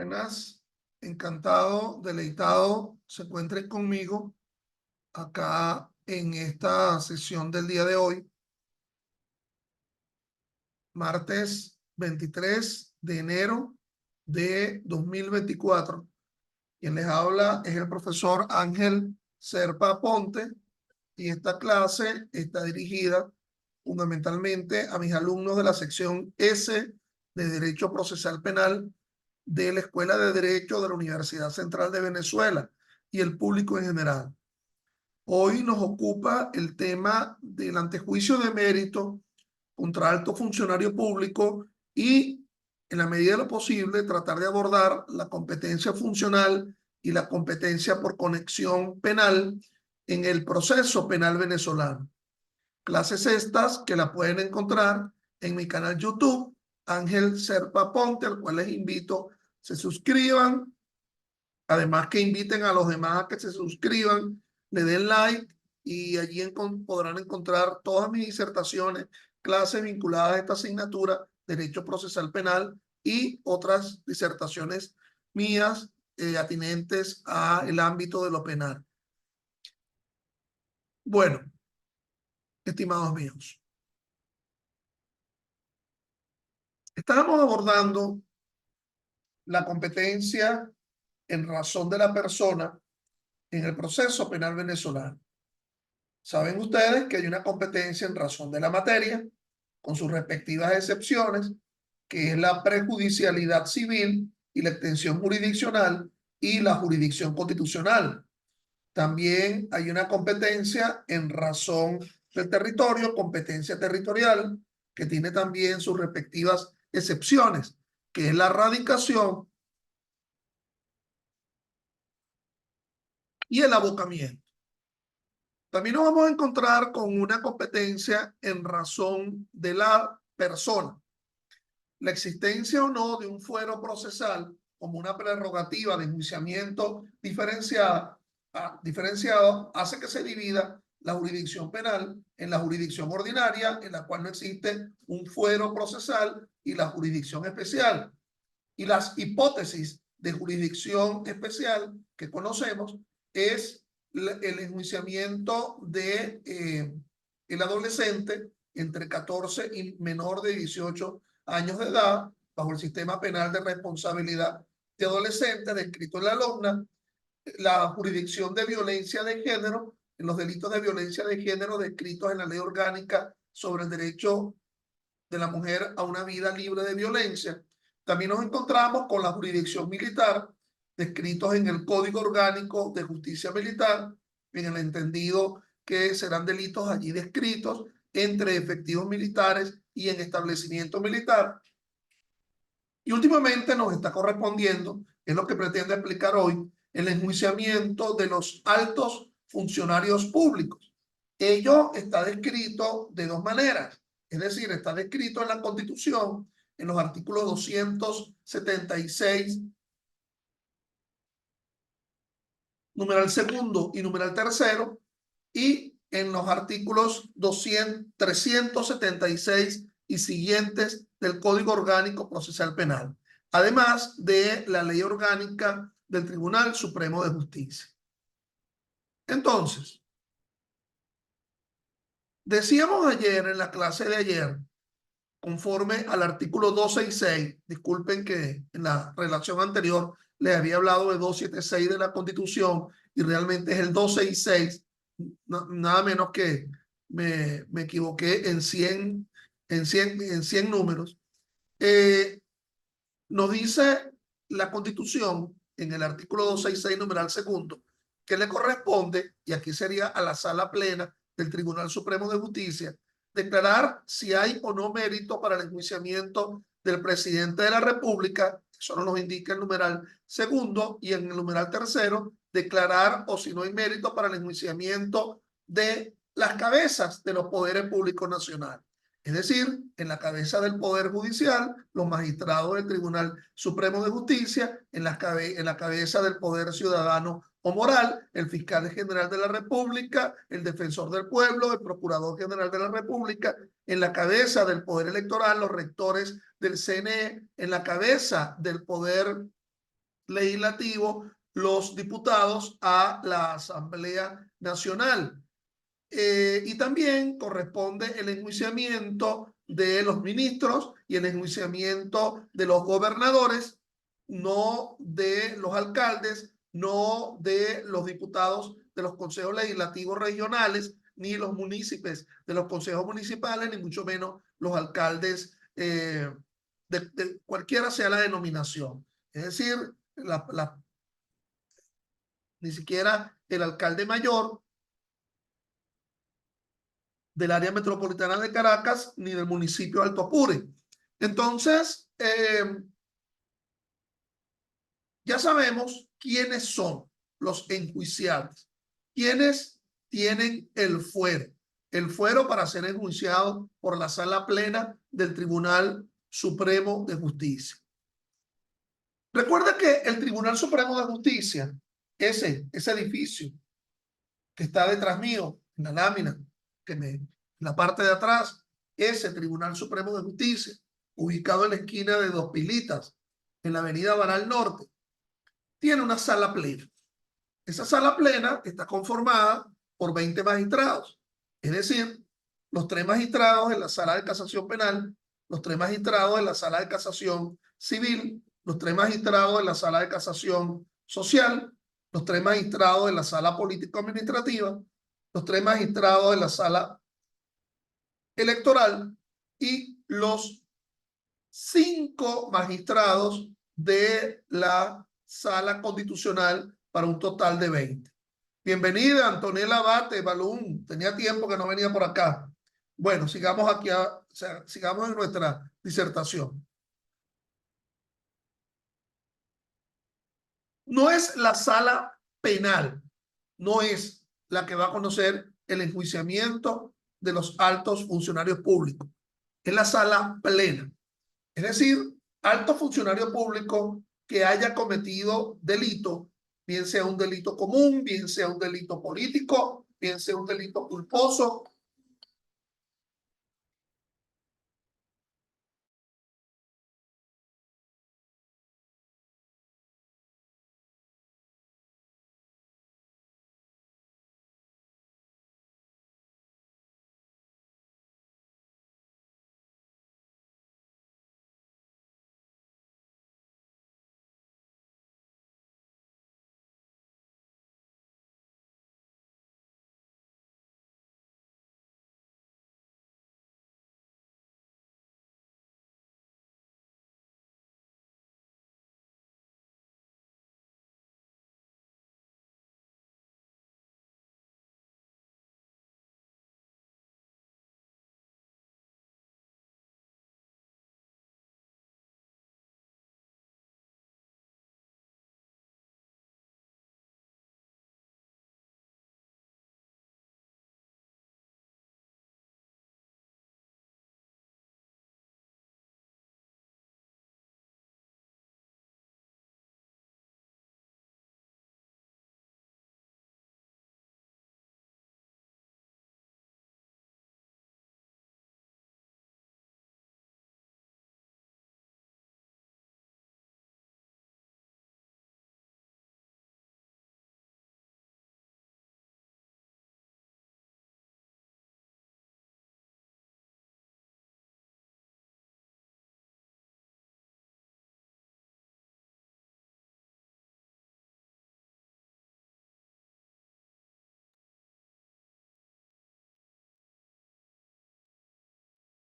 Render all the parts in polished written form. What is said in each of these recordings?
Buenas, encantado, deleitado, se encuentren conmigo acá en esta sesión del día de hoy, martes 23 de enero de 2024. Quien les habla es el profesor Ángel Serpa Ponte y esta clase está dirigida fundamentalmente a mis alumnos de la sección S de Derecho Procesal Penal de la Escuela de Derecho de la Universidad Central de Venezuela y el público en general. Hoy nos ocupa el tema del antejuicio de mérito contra alto funcionario público y, en la medida de lo posible, tratar de abordar la competencia funcional y la competencia por conexión penal en el proceso penal venezolano. Clases estas que la pueden encontrar en mi canal YouTube, Ángel Serpa Ponte, al cual les invito se suscriban, además que inviten a los demás a que se suscriban, le den like y allí podrán encontrar todas mis disertaciones, clases vinculadas a esta asignatura, Derecho Procesal Penal y otras disertaciones mías atinentes al ámbito de lo penal. Bueno, estimados míos, estábamos abordando la competencia en razón de la persona en el proceso penal venezolano. Saben ustedes que hay una competencia en razón de la materia, con sus respectivas excepciones, que es la prejudicialidad civil y la extensión jurisdiccional y la jurisdicción constitucional. También hay una competencia en razón del territorio, competencia territorial, que tiene también sus respectivas excepciones, que es la radicación y el abocamiento. También nos vamos a encontrar con una competencia en razón de la persona. La existencia o no de un fuero procesal como una prerrogativa de enjuiciamiento diferenciado hace que se divida la jurisdicción penal en la jurisdicción ordinaria, en la cual no existe un fuero procesal, y la jurisdicción especial. Y las hipótesis de jurisdicción especial que conocemos es el enjuiciamiento de el adolescente entre 14 y menor de 18 años de edad bajo el sistema penal de responsabilidad de adolescente descrito en la LOMNA, la jurisdicción de violencia de género, en los delitos de violencia de género descritos en la Ley Orgánica sobre el derecho de la mujer a una vida libre de violencia. También nos encontramos con la jurisdicción militar, descritos en el Código Orgánico de Justicia Militar, en el entendido que serán delitos allí descritos entre efectivos militares y en establecimiento militar. Y últimamente nos está correspondiendo, es lo que pretendo explicar hoy, el enjuiciamiento de los altos funcionarios públicos. Ello está descrito de dos maneras, es decir, está descrito en la Constitución, en los artículos 276, numeral segundo y numeral tercero, y en los artículos 376 y siguientes del Código Orgánico Procesal Penal, además de la Ley Orgánica del Tribunal Supremo de Justicia. Entonces, decíamos ayer en la clase de ayer, conforme al artículo 266, disculpen que en la relación anterior les había hablado de 276 de la Constitución y realmente es el 266, nada menos que me equivoqué en 100 números. Nos dice la Constitución en el artículo 266, numeral segundo, que le corresponde, y aquí sería a la sala plena del Tribunal Supremo de Justicia, declarar si hay o no mérito para el enjuiciamiento del presidente de la República, eso nos indica el numeral segundo, y en el numeral tercero, declarar o si no hay mérito para el enjuiciamiento de las cabezas de los poderes públicos nacionales. Es decir, en la cabeza del Poder Judicial, los magistrados del Tribunal Supremo de Justicia, en la cabeza del Poder Ciudadano o Moral, el Fiscal General de la República, el Defensor del Pueblo, el Procurador General de la República, en la cabeza del Poder Electoral, los rectores del CNE, en la cabeza del Poder Legislativo, los diputados a la Asamblea Nacional. Y también corresponde el enjuiciamiento de los ministros y el enjuiciamiento de los gobernadores, no de los alcaldes, no de los diputados de los consejos legislativos regionales, ni los municipios de los consejos municipales, ni mucho menos los alcaldes de cualquiera sea la denominación. Es decir, ni siquiera el alcalde mayor del área metropolitana de Caracas ni del municipio de Alto Apure. Entonces, ya sabemos quiénes son los enjuiciados, quiénes tienen el fuero para ser enjuiciado por la sala plena del Tribunal Supremo de Justicia. Recuerda que el Tribunal Supremo de Justicia, ese edificio que está detrás mío, en la lámina, en la parte de atrás, ese Tribunal Supremo de Justicia, ubicado en la esquina de Dos Pilitas, en la avenida Baral Norte, tiene una sala plena. Esa sala plena está conformada por 20 magistrados, es decir, los 3 magistrados en la sala de casación penal, los 3 magistrados en la sala de casación civil, los 3 magistrados en la sala de casación social, los 3 magistrados en la sala político-administrativa, los 3 magistrados en la sala electoral y los 5 magistrados de la sala constitucional para un total de 20. Bienvenida, Antonella Abate, Balún. Tenía tiempo que no venía por acá. Bueno, sigamos aquí, sigamos en nuestra disertación. No es la sala penal, no es la que va a conocer el enjuiciamiento de los altos funcionarios públicos. Es la sala plena. Es decir, alto funcionario público que haya cometido delito, bien sea un delito común, bien sea un delito político, bien sea un delito culposo.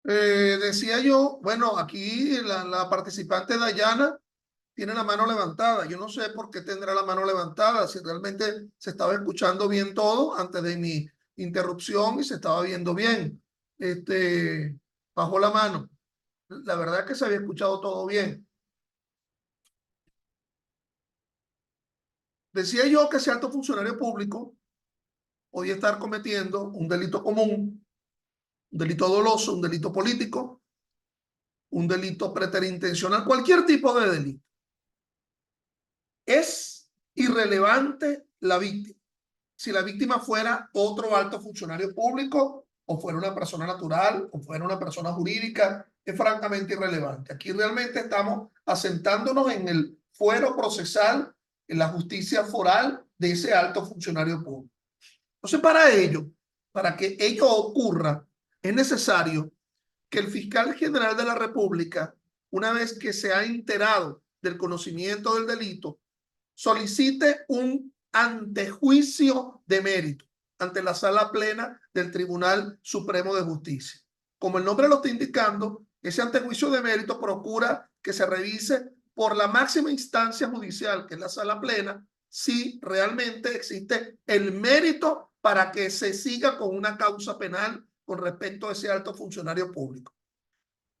Decía yo, bueno, aquí la participante Dayana tiene la mano levantada. Yo no sé por qué tendrá la mano levantada, si realmente se estaba escuchando bien todo antes de mi interrupción y se estaba viendo bien. Bajó la mano. La verdad es que se había escuchado todo bien. Decía yo que ese alto funcionario público podía estar cometiendo un delito común, un delito doloso, un delito político, un delito preterintencional, cualquier tipo de delito. Es irrelevante la víctima. Si la víctima fuera otro alto funcionario público o fuera una persona natural o fuera una persona jurídica, es francamente irrelevante. Aquí realmente estamos asentándonos en el fuero procesal en la justicia foral de ese alto funcionario público. Entonces, para que ello ocurra, es necesario que el fiscal general de la República, una vez que se ha enterado del conocimiento del delito, solicite un antejuicio de mérito ante la sala plena del Tribunal Supremo de Justicia. Como el nombre lo está indicando, ese antejuicio de mérito procura que se revise por la máxima instancia judicial, que es la sala plena, si realmente existe el mérito para que se siga con una causa penal con respecto a ese alto funcionario público.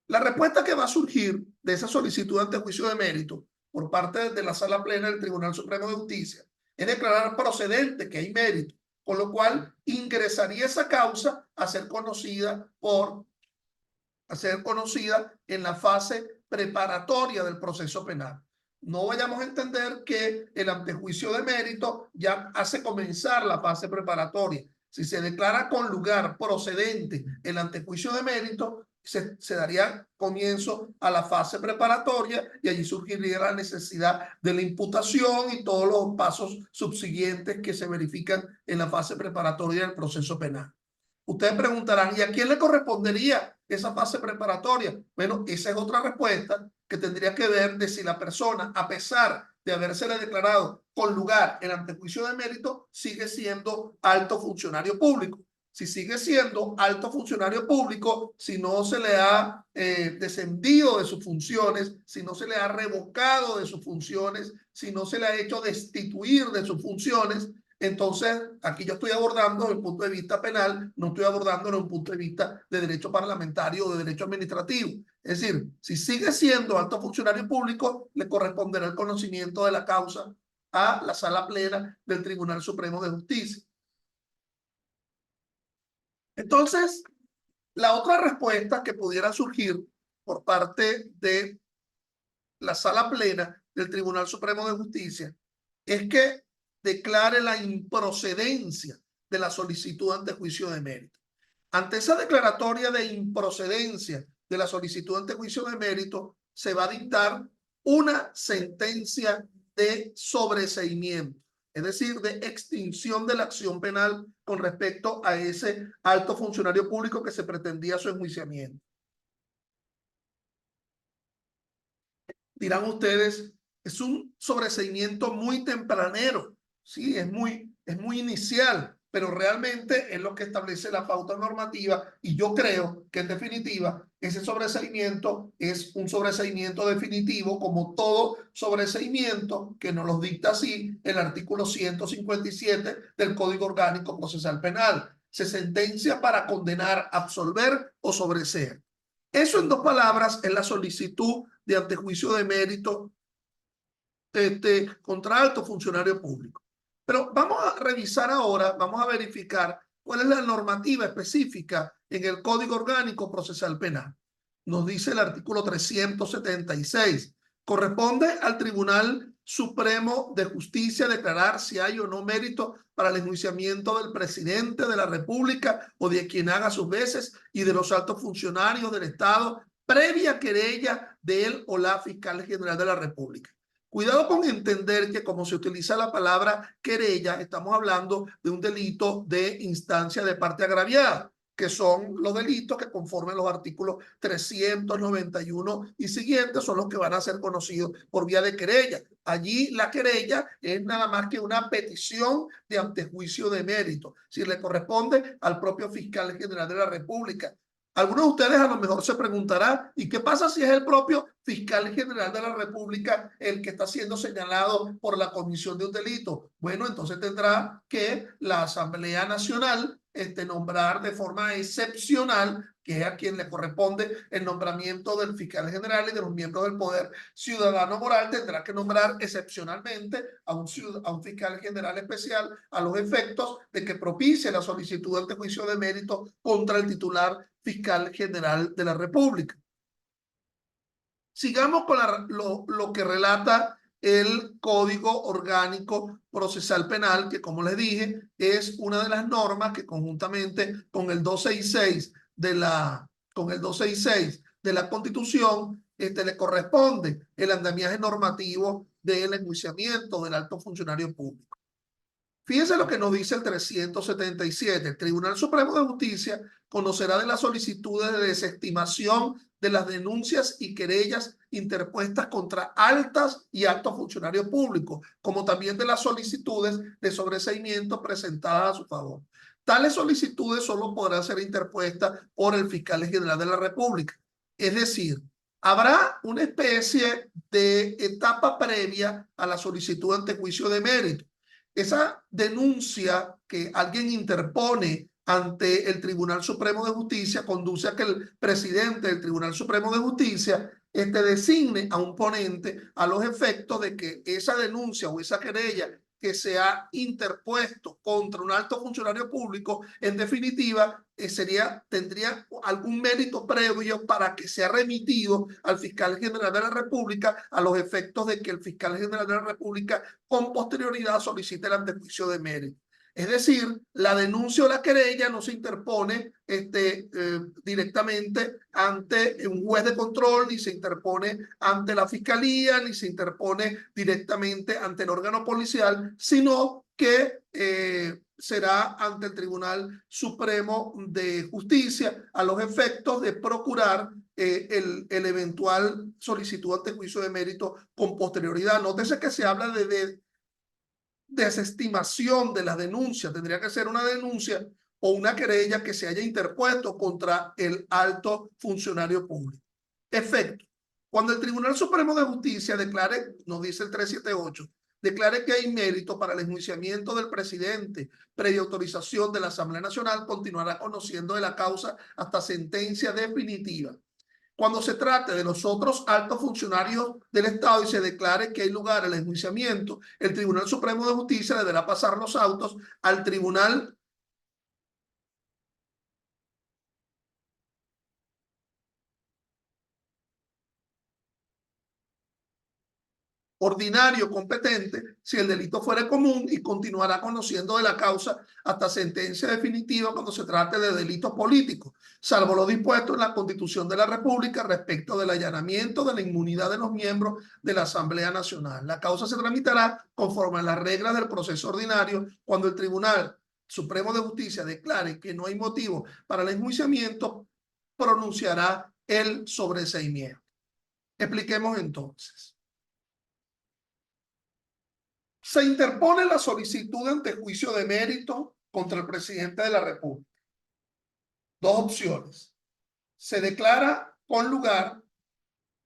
La respuesta que va a surgir de esa solicitud ante juicio de mérito por parte de la Sala Plena del Tribunal Supremo de Justicia es declarar procedente que hay mérito, con lo cual ingresaría esa causa a ser conocida en la fase preparatoria del proceso penal. No vayamos a entender que el antejuicio de mérito ya hace comenzar la fase preparatoria. Si se declara con lugar procedente el antejuicio de mérito, se daría comienzo a la fase preparatoria y allí surgiría la necesidad de la imputación y todos los pasos subsiguientes que se verifican en la fase preparatoria del proceso penal. Ustedes preguntarán, ¿y a quién le correspondería esa fase preparatoria? Bueno, esa es otra respuesta que tendría que ver de si la persona, a pesar de habérsele declarado con lugar el antejuicio de mérito, sigue siendo alto funcionario público. Si sigue siendo alto funcionario público, si no se le ha descendido de sus funciones, si no se le ha revocado de sus funciones, si no se le ha hecho destituir de sus funciones, entonces, aquí yo estoy abordando desde el punto de vista penal, no estoy abordando desde un punto de vista de derecho parlamentario o de derecho administrativo. Es decir, si sigue siendo alto funcionario público, le corresponderá el conocimiento de la causa a la Sala Plena del Tribunal Supremo de Justicia. Entonces, la otra respuesta que pudiera surgir por parte de la Sala Plena del Tribunal Supremo de Justicia es que declare la improcedencia de la solicitud ante juicio de mérito. Ante esa declaratoria de improcedencia de la solicitud ante juicio de mérito, se va a dictar una sentencia de sobreseimiento, es decir, de extinción de la acción penal con respecto a ese alto funcionario público que se pretendía su enjuiciamiento. Dirán ustedes, es un sobreseimiento muy tempranero, sí, es muy inicial, pero realmente es lo que establece la pauta normativa y yo creo que en definitiva ese sobreseimiento es un sobreseimiento definitivo como todo sobreseimiento que nos lo dicta así el artículo 157 del Código Orgánico Procesal Penal. Se sentencia para condenar, absolver o sobreseer. Eso en dos palabras es la solicitud de antejuicio de mérito contra alto funcionario público. Pero vamos a revisar ahora, vamos a verificar cuál es la normativa específica en el Código Orgánico Procesal Penal. Nos dice el artículo 376. Corresponde al Tribunal Supremo de Justicia declarar si hay o no mérito para el enjuiciamiento del presidente de la República o de quien haga sus veces y de los altos funcionarios del Estado previa querella de él o la fiscal general de la República. Cuidado con entender que como se utiliza la palabra querella, estamos hablando de un delito de instancia de parte agraviada, que son los delitos que conforme los artículos 391 y siguientes son los que van a ser conocidos por vía de querella. Allí la querella es nada más que una petición de antejuicio de mérito, si le corresponde al propio fiscal general de la República. Algunos de ustedes a lo mejor se preguntarán, ¿y qué pasa si es el propio fiscal general de la República el que está siendo señalado por la comisión de un delito? Bueno, entonces tendrá que la Asamblea Nacional nombrar de forma excepcional, que es a quien le corresponde el nombramiento del fiscal general y de los miembros del Poder Ciudadano Moral, tendrá que nombrar excepcionalmente a un fiscal general especial a los efectos de que propicie la solicitud ante juicio de mérito contra el titular fiscal general de la República. Sigamos con lo que relata el Código Orgánico Procesal Penal, que como les dije, es una de las normas que conjuntamente con el 266 de la Constitución, le corresponde el andamiaje normativo del enjuiciamiento del alto funcionario público. Fíjense lo que nos dice el 377. El Tribunal Supremo de Justicia conocerá de las solicitudes de desestimación de las denuncias y querellas interpuestas contra altas y altos funcionarios públicos, como también de las solicitudes de sobreseimiento presentadas a su favor. Tales solicitudes solo podrán ser interpuestas por el fiscal general de la República. Es decir, habrá una especie de etapa previa a la solicitud ante juicio de mérito. Esa denuncia que alguien interpone ante el Tribunal Supremo de Justicia conduce a que el presidente del Tribunal Supremo de Justicia designe a un ponente a los efectos de que esa denuncia o esa querella que se ha interpuesto contra un alto funcionario público, en definitiva, tendría algún mérito previo para que sea remitido al fiscal general de la República a los efectos de que el fiscal general de la República con posterioridad solicite el antejuicio de mérito. Es decir, la denuncia o la querella no se interpone directamente ante un juez de control, ni se interpone ante la fiscalía, ni se interpone directamente ante el órgano policial, sino que será ante el Tribunal Supremo de Justicia a los efectos de procurar el eventual solicitud ante juicio de mérito con posterioridad. Nótese que se habla de desestimación de la denuncia. Tendría que ser una denuncia o una querella que se haya interpuesto contra el alto funcionario público. Efecto. Cuando el Tribunal Supremo de Justicia declare, nos dice el 378, declare que hay mérito para el enjuiciamiento del presidente previa autorización de la Asamblea Nacional, continuará conociendo de la causa hasta sentencia definitiva. Cuando se trate de los otros altos funcionarios del Estado y se declare que hay lugar al enjuiciamiento, el Tribunal Supremo de Justicia deberá pasar los autos al Tribunal ordinario competente si el delito fuera común y continuará conociendo de la causa hasta sentencia definitiva cuando se trate de delitos políticos, salvo lo dispuesto en la Constitución de la República respecto del allanamiento de la inmunidad de los miembros de la Asamblea Nacional. La causa se tramitará conforme a las reglas del proceso ordinario cuando el Tribunal Supremo de Justicia declare que no hay motivo para el enjuiciamiento, pronunciará el sobreseimiento. Expliquemos entonces. Se interpone la solicitud ante juicio de mérito contra el presidente de la República. Dos opciones. Se declara con lugar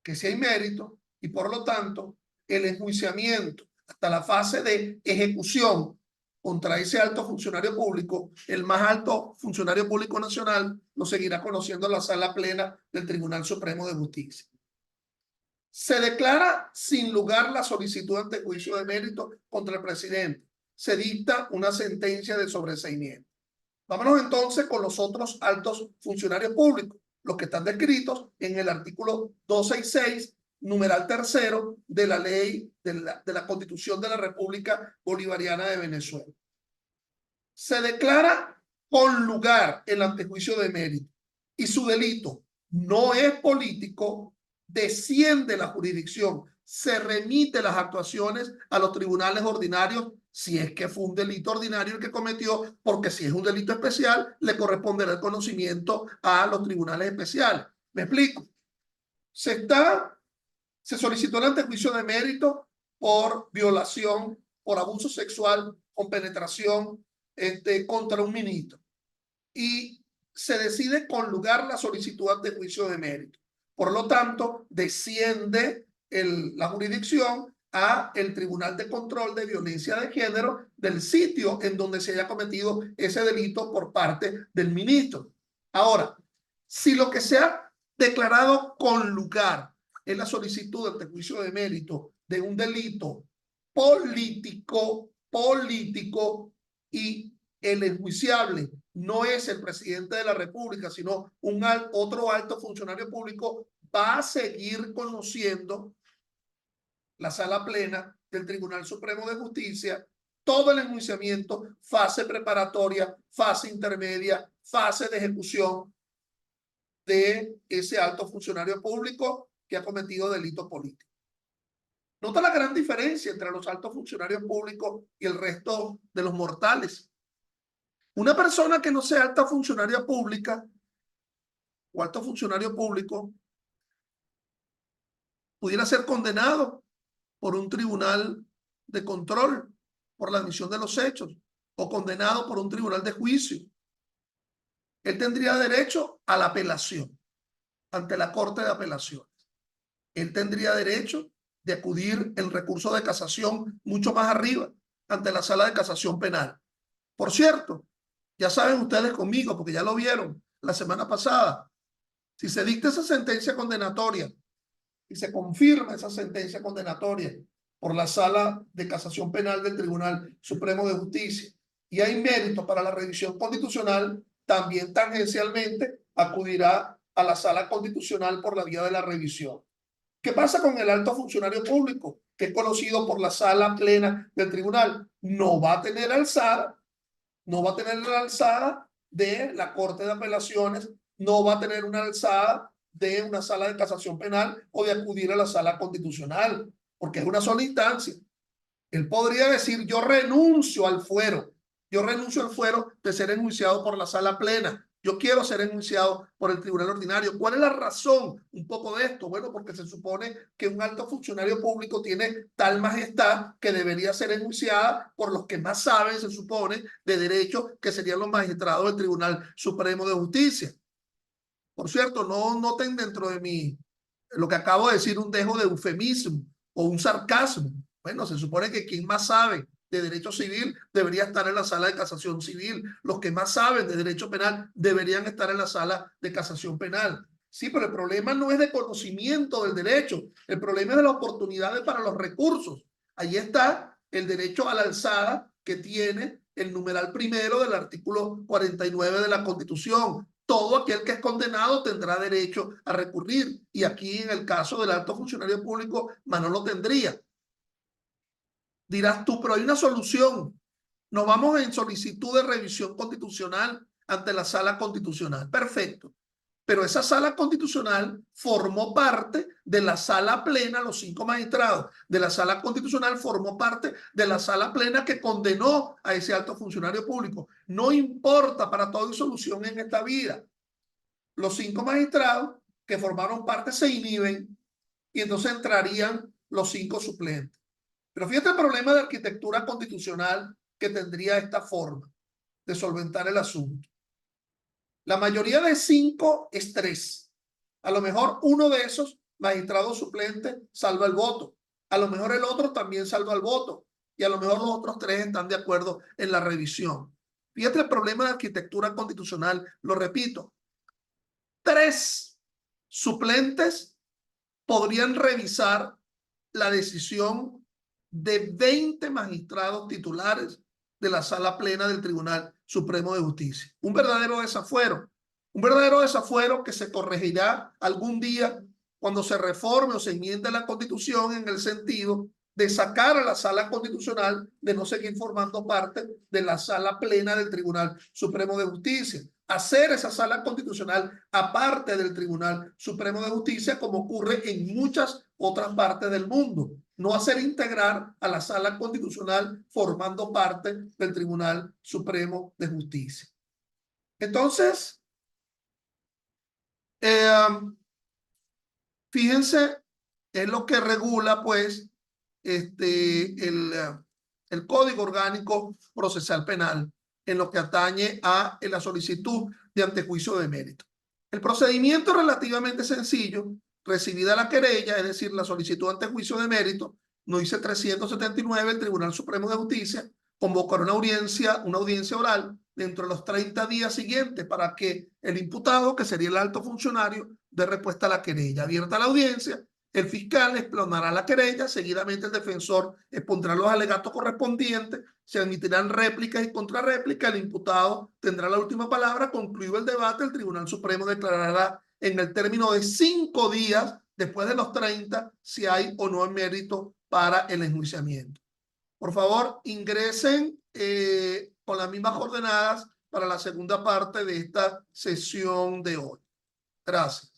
que si hay mérito y por lo tanto el enjuiciamiento hasta la fase de ejecución contra ese alto funcionario público, el más alto funcionario público nacional, lo seguirá conociendo en la sala plena del Tribunal Supremo de Justicia. Se declara sin lugar la solicitud ante juicio de mérito contra el presidente. Se dicta una sentencia de sobreseimiento. Vámonos entonces con los otros altos funcionarios públicos, los que están descritos en el artículo 266, numeral tercero de la ley de la Constitución de la República Bolivariana de Venezuela. Se declara con lugar el antejuicio de mérito y su delito no es político, desciende la jurisdicción, se remite las actuaciones a los tribunales ordinarios si es que fue un delito ordinario el que cometió, porque si es un delito especial, le corresponderá el conocimiento a los tribunales especiales. ¿Me explico? Se solicitó el antejuicio de mérito por violación, por abuso sexual, con penetración contra un ministro. Y se decide con lugar la solicitud ante juicio de mérito. Por lo tanto, desciende la jurisdicción a el Tribunal de Control de Violencia de Género del sitio en donde se haya cometido ese delito por parte del ministro. Ahora, si lo que se ha declarado con lugar es la solicitud ante juicio de mérito de un delito político y el enjuiciable no es el presidente de la República, sino otro alto funcionario público, va a seguir conociendo la sala plena del Tribunal Supremo de Justicia todo el enjuiciamiento, fase preparatoria, fase intermedia, fase de ejecución de ese alto funcionario público que ha cometido delito político. Nota la gran diferencia entre los altos funcionarios públicos y el resto de los mortales. Una persona que no sea alta funcionaria pública o alto funcionario público pudiera ser condenado por un tribunal de control por la admisión de los hechos o condenado por un tribunal de juicio. Él tendría derecho a la apelación ante la Corte de Apelaciones. Él tendría derecho de acudir en recurso de casación mucho más arriba ante la Sala de Casación Penal. Por cierto, ya saben ustedes conmigo, porque ya lo vieron la semana pasada, si se dicta esa sentencia condenatoria y se confirma esa sentencia condenatoria por la Sala de Casación Penal del Tribunal Supremo de Justicia y hay mérito para la revisión constitucional, también tangencialmente acudirá a la Sala Constitucional por la vía de la revisión. ¿Qué pasa con el alto funcionario público, que es conocido por la Sala Plena del Tribunal? No va a tener alzada, no va a tener la alzada de la Corte de Apelaciones, no va a tener una alzada de una Sala de Casación Penal o de acudir a la Sala Constitucional, porque es una sola instancia. Él podría decir, yo renuncio al fuero de ser enjuiciado por la Sala Plena. Yo quiero ser enjuiciado por el Tribunal Ordinario. ¿Cuál es la razón un poco de esto? Bueno, porque se supone que un alto funcionario público tiene tal majestad que debería ser enjuiciada por los que más saben, se supone, de derecho, que serían los magistrados del Tribunal Supremo de Justicia. Por cierto, no noten dentro de mí lo que acabo de decir un dejo de eufemismo o un sarcasmo. Bueno, se supone que quien más sabe de derecho civil debería estar en la Sala de Casación Civil. Los que más saben de derecho penal deberían estar en la Sala de Casación Penal. Sí, pero el problema no es de conocimiento del derecho. El problema es de las oportunidades para los recursos. Ahí está el derecho a la alzada que tiene el numeral primero del artículo 49 de la Constitución. Todo aquel que es condenado tendrá derecho a recurrir. Y aquí, en el caso del alto funcionario público, no lo tendría. Dirás tú, pero hay una solución. Nos vamos en solicitud de revisión constitucional ante la Sala Constitucional. Perfecto. Pero esa Sala Constitucional formó parte de la Sala Plena, los 5 magistrados de la Sala Constitucional formó parte de la Sala Plena que condenó a ese alto funcionario público. No importa, para toda solución en esta vida. Los 5 magistrados que formaron parte se inhiben y entonces entrarían los 5 suplentes. Pero fíjate el problema de arquitectura constitucional que tendría esta forma de solventar el asunto. La mayoría de 5 es 3. A lo mejor uno de esos magistrados suplentes salva el voto. A lo mejor el otro también salva el voto. Y a lo mejor los otros 3 están de acuerdo en la revisión. Fíjate el problema de arquitectura constitucional. Lo repito. 3 suplentes podrían revisar la decisión de 20 magistrados titulares de la Sala Plena del Tribunal Supremo de Justicia. Un verdadero desafuero que se corregirá algún día cuando se reforme o se enmiende la Constitución en el sentido de sacar a la Sala Constitucional de no seguir formando parte de la Sala Plena del Tribunal Supremo de Justicia. Hacer esa Sala Constitucional aparte del Tribunal Supremo de Justicia, como ocurre en muchas otras partes del mundo. No hacer integrar a la Sala Constitucional formando parte del Tribunal Supremo de Justicia. Entonces, fíjense, es lo que regula, pues, el Código Orgánico Procesal Penal en lo que atañe a la solicitud de antejuicio de mérito. El procedimiento es relativamente sencillo. Recibida la querella, es decir, la solicitud de antejuicio de mérito, no dice 379, el Tribunal Supremo de Justicia convocará una audiencia oral dentro de los 30 días siguientes para que el imputado, que sería el alto funcionario, dé respuesta a la querella. Abierta la audiencia, el fiscal explanará la querella, seguidamente el defensor expondrá los alegatos correspondientes, se admitirán réplicas y contrarréplicas, el imputado tendrá la última palabra, concluido el debate, el Tribunal Supremo declarará en el término de 5 días, después de los 30, si hay o no mérito para el enjuiciamiento. Por favor, ingresen con las mismas coordenadas para la segunda parte de esta sesión de hoy. Gracias.